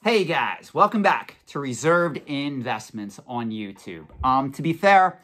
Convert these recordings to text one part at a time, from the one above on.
Hey guys, welcome back to Reserved Investments on YouTube. To be fair,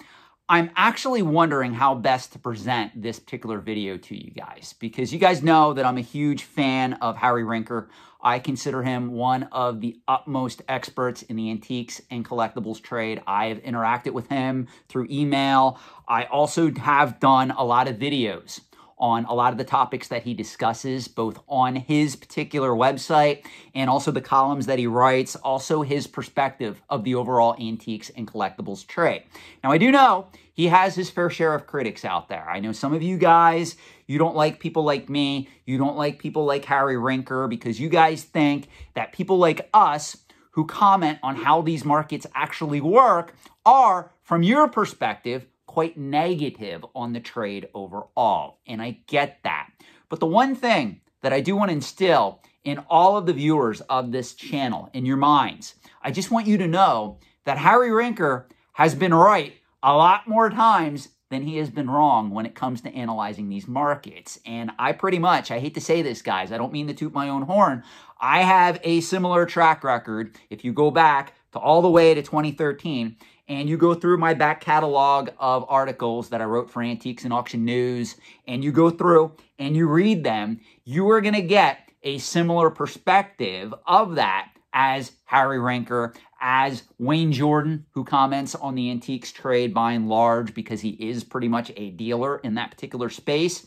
I'm actually wondering how best to present this particular video to you guys because you guys know that I'm a huge fan of Harry Rinker. I consider him one of the utmost experts in the antiques and collectibles trade. I have interacted with him through email. I also have done a lot of videos on a lot of the topics that he discusses, both on his particular website and also the columns that he writes, also his perspective of the overall antiques and collectibles trade. Now, I do know he has his fair share of critics out there. I know some of you guys, you don't like people like me, you don't like people like Harry Rinker, because you guys think that people like us who comment on how these markets actually work are, from your perspective, quite negative on the trade overall, and I get that. But the one thing that I do want to instill in all of the viewers of this channel, in your minds, I just want you to know that Harry Rinker has been right a lot more times than he has been wrong when it comes to analyzing these markets. And I hate to say this, guys, I don't mean to toot my own horn, I have a similar track record. If you go back to all the way to 2013, and you go through my back catalog of articles that I wrote for Antiques and Auction News, and you go through and you read them, you are going to get a similar perspective of that as Harry Rinker, as Wayne Jordan, who comments on the antiques trade by and large because he is pretty much a dealer in that particular space.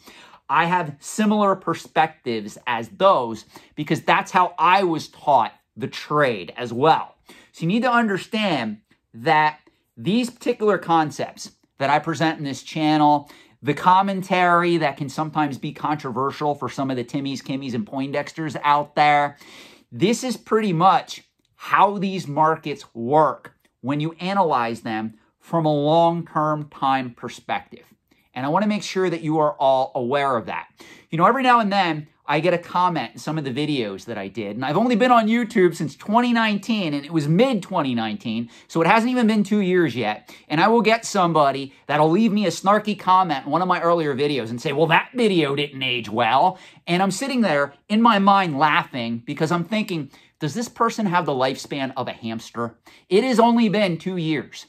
I have similar perspectives as those because that's how I was taught the trade as well. So you need to understand that these particular concepts that I present in this channel, the commentary that can sometimes be controversial for some of the Timmies, Kimmies, and Poindexters out there, this is pretty much how these markets work when you analyze them from a long-term time perspective. And I want to make sure that you are all aware of that. You know, every now and then, I get a comment in some of the videos that I did, and I've only been on YouTube since 2019, and it was mid-2019, so it hasn't even been 2 years yet, and I will get somebody that'll leave me a snarky comment in one of my earlier videos and say, well, that video didn't age well, and I'm sitting there in my mind laughing because I'm thinking, does this person have the lifespan of a hamster? It has only been 2 years.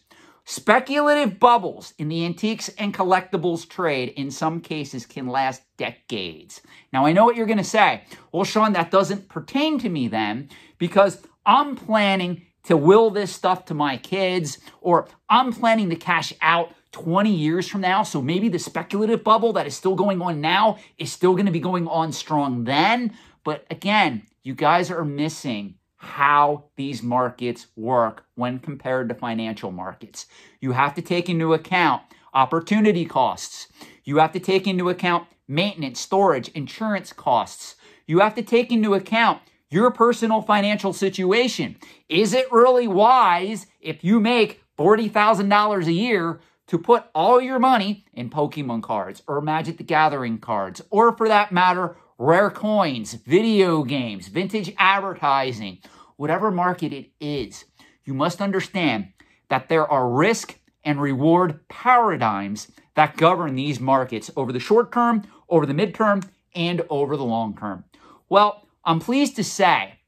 Speculative bubbles in the antiques and collectibles trade in some cases can last decades. Now, I know what you're going to say. Well, Sean, that doesn't pertain to me then because I'm planning to will this stuff to my kids, or I'm planning to cash out 20 years from now. So maybe the speculative bubble that is still going on now is still going to be going on strong then. But again, you guys are missing how these markets work when compared to financial markets. You have to take into account opportunity costs. You have to take into account maintenance, storage, insurance costs. You have to take into account your personal financial situation. Is it really wise if you make $40,000 a year to put all your money in Pokemon cards or Magic the Gathering cards, or for that matter, rare coins, video games, vintage advertising, whatever market it is? You must understand that there are risk and reward paradigms that govern these markets over the short term, over the midterm, and over the long term. Well, I'm pleased to say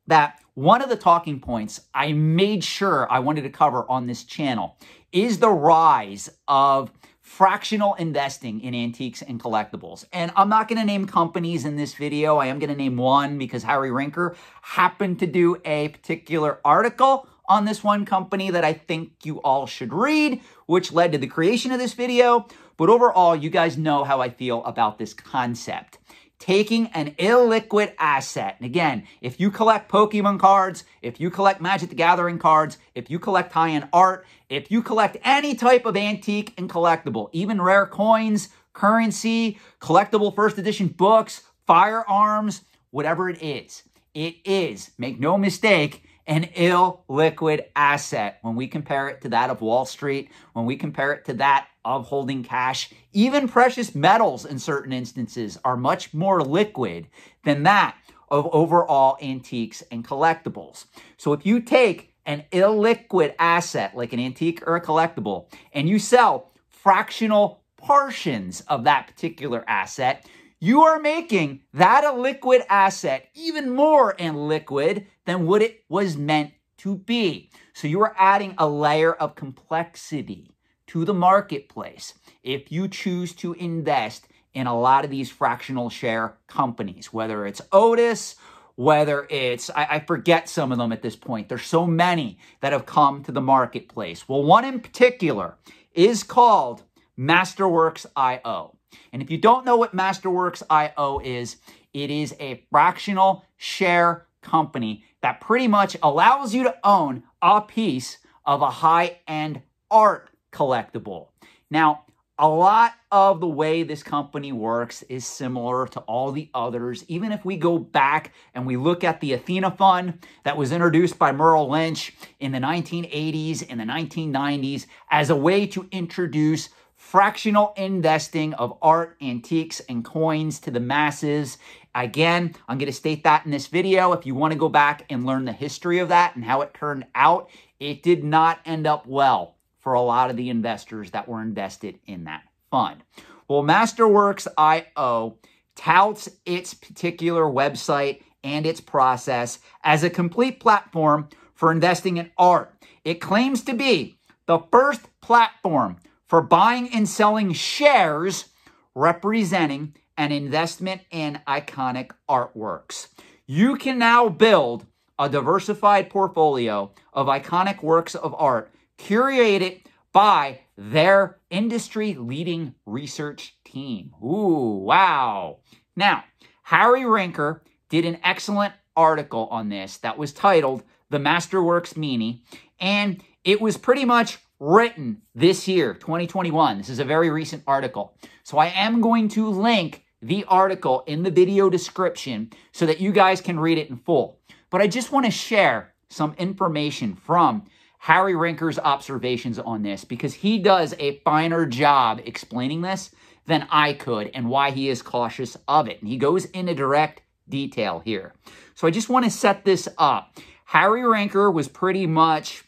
that one of the talking points I made sure I wanted to cover on this channel is the rise of fractional investing in antiques and collectibles. And I'm not going to name companies in this video. I am going to name one because Harry Rinker happened to do a particular article on this one company that I think you all should read, which led to the creation of this video. But overall, you guys know how I feel about this concept. Taking an illiquid asset, and again, if you collect Pokemon cards, if you collect Magic the Gathering cards, if you collect high-end art, if you collect any type of antique and collectible, even rare coins, currency, collectible first edition books, firearms, whatever it is, make no mistake, an illiquid asset when we compare it to that of Wall Street, when we compare it to that of holding cash. Even precious metals in certain instances are much more liquid than that of overall antiques and collectibles. So if you take an illiquid asset like an antique or a collectible and you sell fractional portions of that particular asset, you are making that a liquid asset even more illiquid than what it was meant to be. So you are adding a layer of complexity to the marketplace if you choose to invest in a lot of these fractional share companies, whether it's Otis, whether it's, I forget some of them at this point. There's so many that have come to the marketplace. Well, one in particular is called Masterworks.io. And if you don't know what Masterworks.io is, it is a fractional share company that pretty much allows you to own a piece of a high-end art collectible. Now, a lot of the way this company works is similar to all the others. Even if we go back and we look at the Athena Fund that was introduced by Merrill Lynch in the 1980s and the 1990s as a way to introduce fractional investing of art, antiques, and coins to the masses. Again, I'm going to state that in this video. If you want to go back and learn the history of that and how it turned out, it did not end up well for a lot of the investors that were invested in that fund. Well, Masterworks.io touts its particular website and its process as a complete platform for investing in art. It claims to be the first platform for buying and selling shares representing an investment in iconic artworks. You can now build a diversified portfolio of iconic works of art curated by their industry-leading research team. Ooh, wow. Now, Harry Rinker did an excellent article on this that was titled The Masterworks Meanie, and it was pretty much written this year, 2021. This is a very recent article. So I am going to link the article in the video description so that you guys can read it in full. But I just want to share some information from Harry Rinker's observations on this because he does a finer job explaining this than I could and why he is cautious of it. And he goes into direct detail here. So I just want to set this up. Harry Rinker was pretty much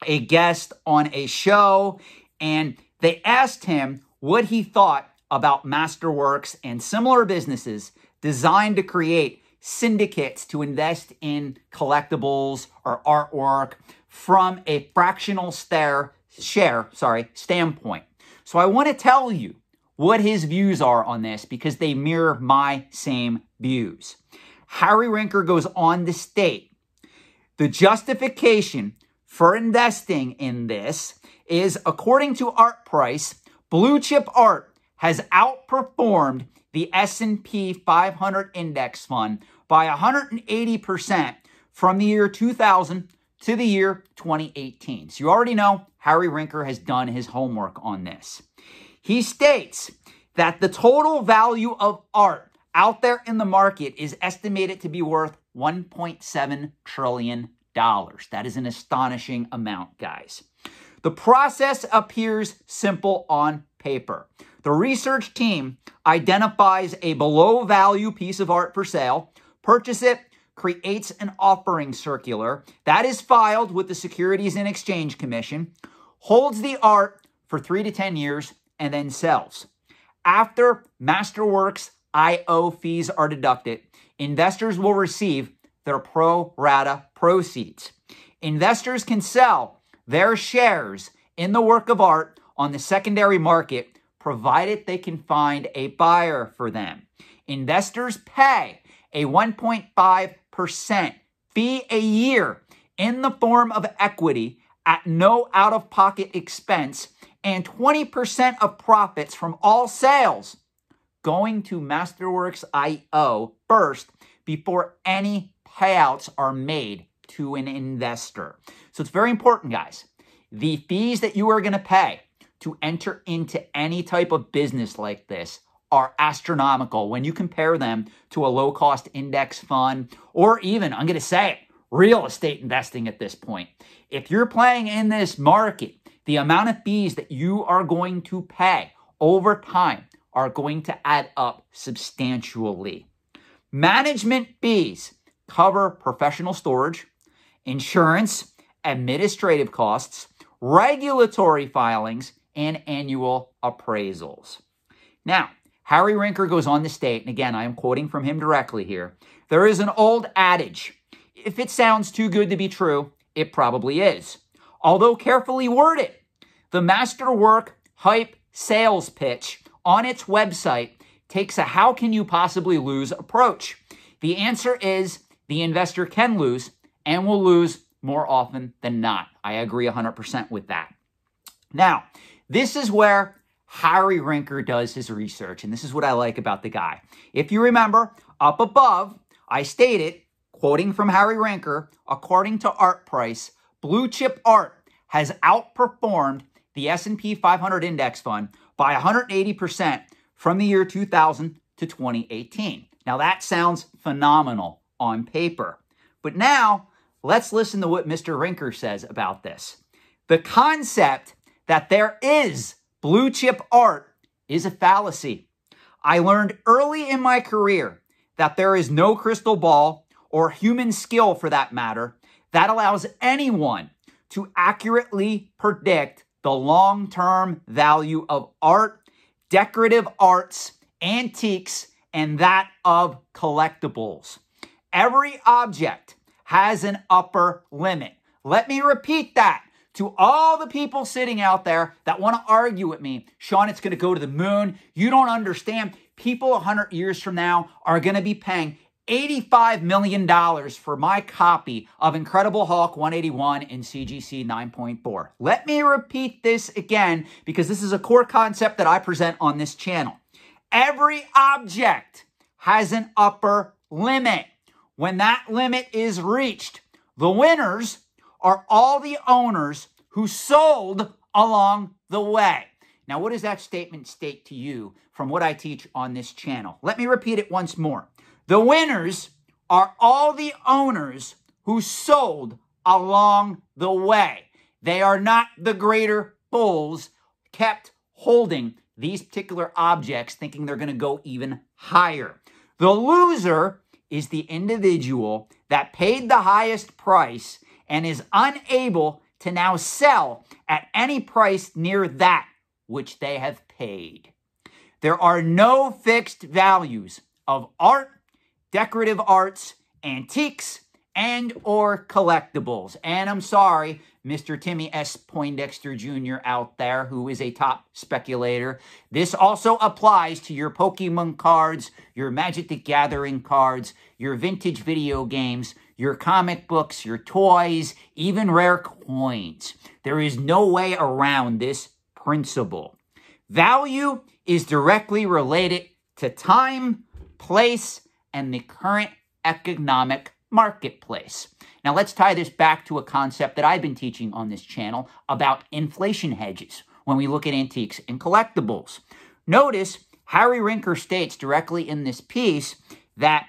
a guest on a show, and they asked him what he thought about Masterworks and similar businesses designed to create syndicates to invest in collectibles or artwork from a fractional standpoint. So I want to tell you what his views are on this because they mirror my same views. Harry Rinker goes on to state, the justification for investing in this is, according to Art Price, blue chip art has outperformed the S&P 500 index fund by 180% from the year 2000 to the year 2018. So you already know Harry Rinker has done his homework on this. He states that the total value of art out there in the market is estimated to be worth $1.7 trillion. That is an astonishing amount, guys. The process appears simple on paper. The research team identifies a below-value piece of art for sale, purchase it, creates an offering circular that is filed with the Securities and Exchange Commission, holds the art for 3 to 10 years, and then sells. After Masterworks.io fees are deducted, investors will receive their pro rata proceeds. Investors can sell their shares in the work of art on the secondary market, provided they can find a buyer for them. Investors pay a 1.5% fee a year in the form of equity at no out-of-pocket expense and 20% of profits from all sales going to Masterworks.io first before any payouts are made to an investor. So it's very important, guys. The fees that you are going to pay to enter into any type of business like this are astronomical when you compare them to a low-cost index fund or even, I'm going to say it, real estate investing at this point. If you're playing in this market, the amount of fees that you are going to pay over time are going to add up substantially. Management fees cover professional storage, insurance, administrative costs, regulatory filings, and annual appraisals. Now, Harry Rinker goes on to state, and again, I am quoting from him directly here, there is an old adage, if it sounds too good to be true, it probably is. Although carefully worded, the masterwork hype sales pitch on its website takes a how can you possibly lose approach. The answer is the investor can lose and will lose more often than not. I agree 100% with that. Now, this is where Harry Rinker does his research, and this is what I like about the guy. If you remember, up above, I stated, quoting from Harry Rinker, according to Art Price, blue chip art has outperformed the S&P 500 index fund by 180% from the year 2000 to 2018. Now, that sounds phenomenal on paper. But now, let's listen to what Mr. Rinker says about this. The concept that there is blue chip art is a fallacy. I learned early in my career that there is no crystal ball or human skill for that matter that allows anyone to accurately predict the long-term value of art, decorative arts, antiques, and that of collectibles. Every object has an upper limit. Let me repeat that to all the people sitting out there that want to argue with me. Sean, it's going to go to the moon. You don't understand. People 100 years from now are going to be paying $85 million for my copy of Incredible Hulk 181 in CGC 9.4. Let me repeat this again because this is a core concept that I present on this channel. Every object has an upper limit. When that limit is reached, the winners are all the owners who sold along the way. Now, what does that statement state to you from what I teach on this channel? Let me repeat it once more. The winners are all the owners who sold along the way. They are not the greater fools kept holding these particular objects thinking they're going to go even higher. The loser is the individual that paid the highest price and is unable to now sell at any price near that which they have paid. There are no fixed values of art, decorative arts, antiques, and or collectibles. And I'm sorry, Mr. Timmy S. Poindexter Jr. out there, who is a top speculator. This also applies to your Pokemon cards, your Magic the Gathering cards, your vintage video games, your comic books, your toys, even rare coins. There is no way around this principle. Value is directly related to time, place, and the current economic marketplace. Now let's tie this back to a concept that I've been teaching on this channel about inflation hedges when we look at antiques and collectibles. Notice Harry Rinker states directly in this piece that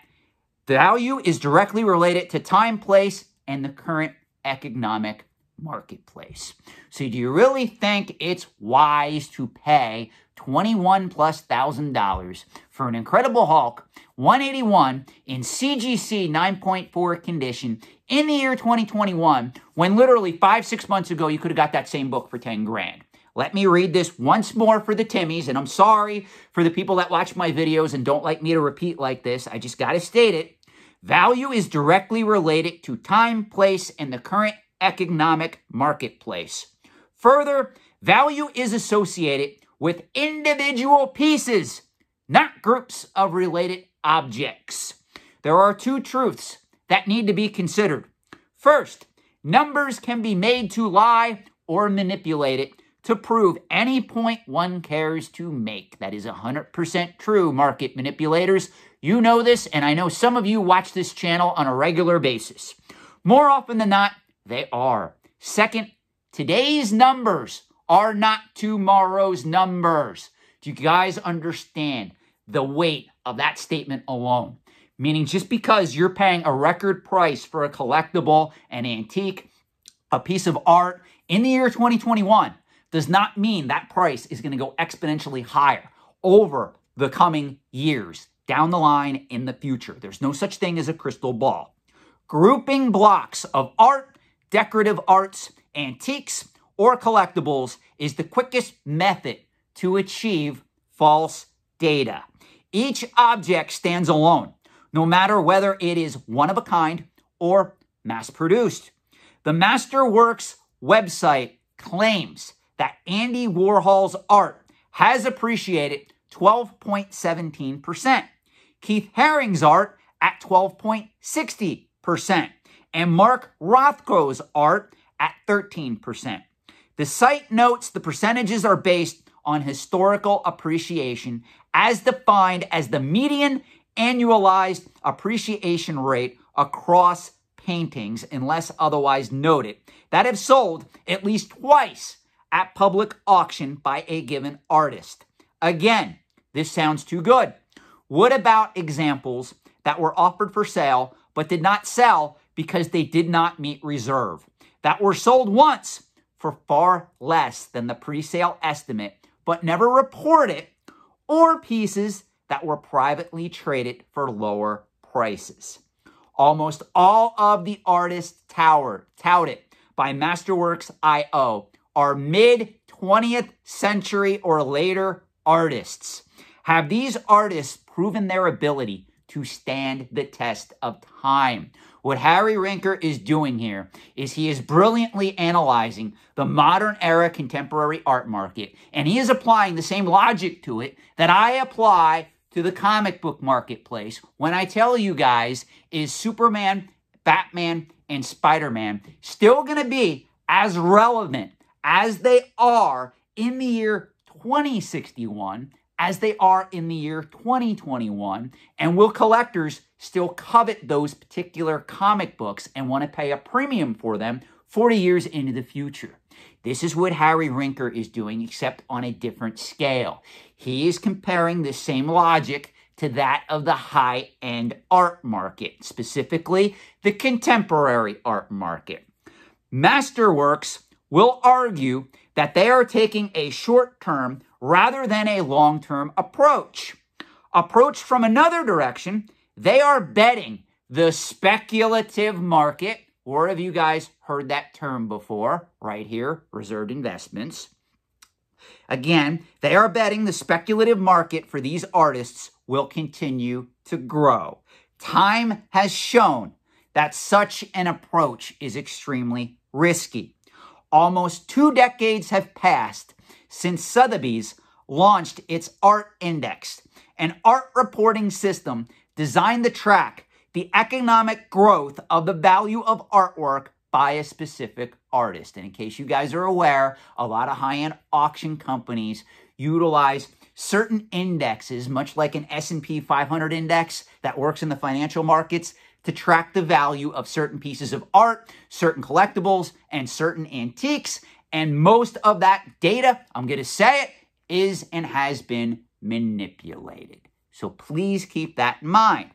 value is directly related to time, place, and the current economic marketplace. So do you really think it's wise to pay $21,000+ for an Incredible Hulk 181 in CGC 9.4 condition in the year 2021 when literally 5-6 months ago you could have got that same book for 10 grand? Let me read this once more for the Timmies, and I'm sorry for the people that watch my videos and don't like me to repeat like this. I just got to state it. Value is directly related to time, place, and the current economic marketplace. Further, value is associated with individual pieces, not groups of related objects. There are two truths that need to be considered. First, numbers can be made to lie or manipulated to prove any point one cares to make. That is 100% true, market manipulators. You know this, and I know some of you watch this channel on a regular basis. More often than not, they are. Second, today's numbers are not tomorrow's numbers. Do you guys understand the weight of that statement alone? Meaning just because you're paying a record price for a collectible, an antique, a piece of art in the year 2021 does not mean that price is going to go exponentially higher over the coming years down the line in the future. There's no such thing as a crystal ball. Grouping blocks of art, decorative arts, antiques, or collectibles is the quickest method to achieve false data. Each object stands alone, no matter whether it is one of a kind or mass-produced. The Masterworks website claims that Andy Warhol's art has appreciated 12.17%, Keith Haring's art at 12.60%, and Mark Rothko's art at 13%. The site notes the percentages are based on historical appreciation as defined as the median annualized appreciation rate across paintings, unless otherwise noted, that have sold at least twice at public auction by a given artist. Again, this sounds too good. What about examples that were offered for sale but did not sell because they did not meet reserve, that were sold once for far less than the pre-sale estimate but never reported, or pieces that were privately traded for lower prices? Almost all of the artists touted by Masterworks.io are mid-20th century or later artists. Have these artists proven their ability to stand the test of time? What Harry Rinker is doing here is he is brilliantly analyzing the modern era contemporary art market, and he is applying the same logic to it that I apply to the comic book marketplace when I tell you guys, is Superman, Batman, and Spider-Man still going to be as relevant as they are in the year 2061 as they are in the year 2021? And will collectors still covet those particular comic books and want to pay a premium for them 40 years into the future? This is what Harry Rinker is doing, except on a different scale. He is comparing the same logic to that of the high-end art market, specifically the contemporary art market. Masterworks will argue that they are taking a short-term rather than a long-term approach. Approached from another direction, they are betting the speculative market, or have you guys heard that term before? Right here, reserved investments. Again, they are betting the speculative market for these artists will continue to grow. Time has shown that such an approach is extremely risky. Almost 2 decades have passed since Sotheby's launched its Art Index, an art reporting system designed to track the economic growth of the value of artwork by a specific artist. And in case you guys are aware, a lot of high-end auction companies utilize certain indexes, much like an S&P 500 index that works in the financial markets, to track the value of certain pieces of art, certain collectibles, and certain antiques. And most of that data, I'm going to say it, is and has been manipulated. So please keep that in mind.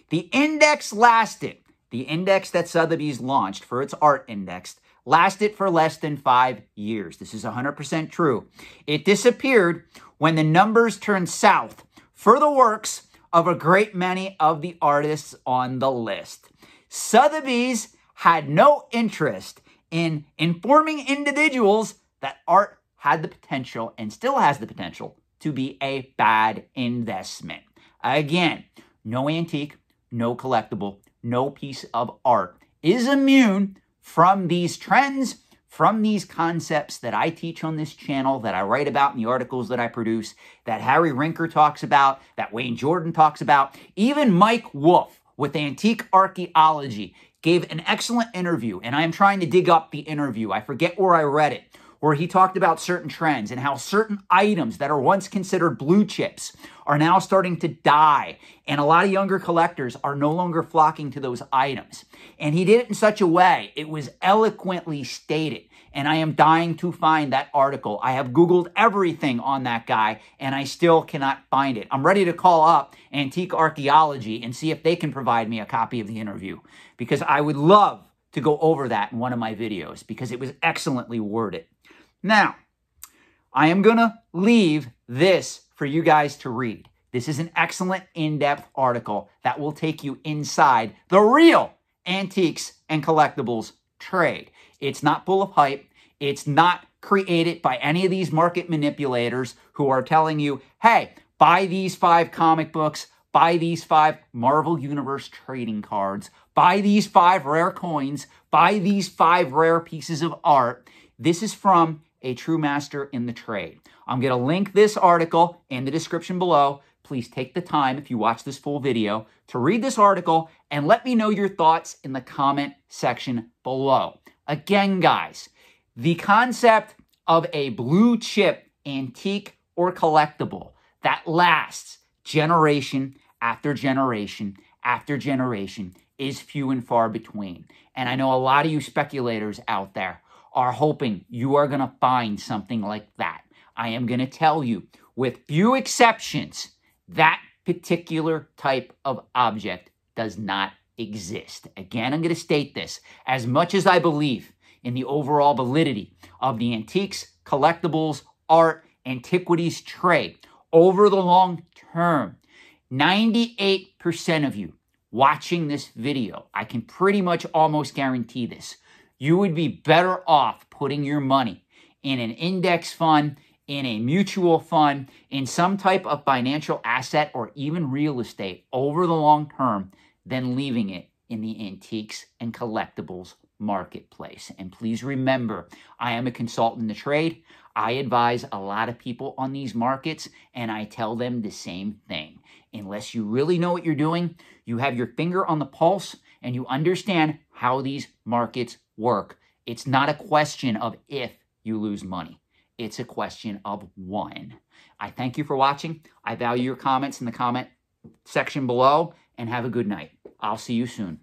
The index that Sotheby's launched for its art index, lasted for less than 5 years. This is 100% true. It disappeared when the numbers turned south for the works of a great many of the artists on the list. Sotheby's had no interest in informing individuals that art had the potential and still has the potential to be a bad investment. Again, no antique, no collectible, no piece of art is immune from these trends, from these concepts that I teach on this channel, that I write about in the articles that I produce, that Harry Rinker talks about, that Wayne Jordan talks about. Even Mike Wolfe with Antique Archaeology gave an excellent interview, and I am trying to dig up the interview. I forget where I read it, where he talked about certain trends and how certain items that are once considered blue chips are now starting to die. And a lot of younger collectors are no longer flocking to those items. And he did it in such a way, it was eloquently stated. And I am dying to find that article. I have Googled everything on that guy, and I still cannot find it. I'm ready to call up Antique Archaeology and see if they can provide me a copy of the interview, because I would love to go over that in one of my videos, because it was excellently worded. Now, I am going to leave this for you guys to read. This is an excellent in-depth article that will take you inside the real antiques and collectibles trade. It's not full of hype. It's not created by any of these market manipulators who are telling you, hey, Buy these 5 comic books. Buy these 5 Marvel Universe trading cards. Buy these 5 rare coins. Buy these 5 rare pieces of art. This is from a true master in the trade. I'm going to link this article in the description below. Please take the time, if you watch this full video, to read this article and let me know your thoughts in the comment section below. Again, guys, the concept of a blue chip antique or collectible that lasts generation after generation after generation is few and far between. And I know a lot of you speculators out there are hoping you are going to find something like that. I am going to tell you, with few exceptions, that particular type of object does not exist. Again, I'm going to state this. As much as I believe in the overall validity of the antiques, collectibles, art, antiquities trade over the long term, 98% of you watching this video, I can pretty much almost guarantee this, you would be better off putting your money in an index fund, in a mutual fund, in some type of financial asset, or even real estate over the long term than leaving it in the antiques and collectibles marketplace. And please remember, I am a consultant in the trade. I advise a lot of people on these markets, and I tell them the same thing. Unless you really know what you're doing, you have your finger on the pulse, and you understand how these markets work, it's not a question of if you lose money. It's a question of when. I thank you for watching. I value your comments in the comment section below, and have a good night. I'll see you soon.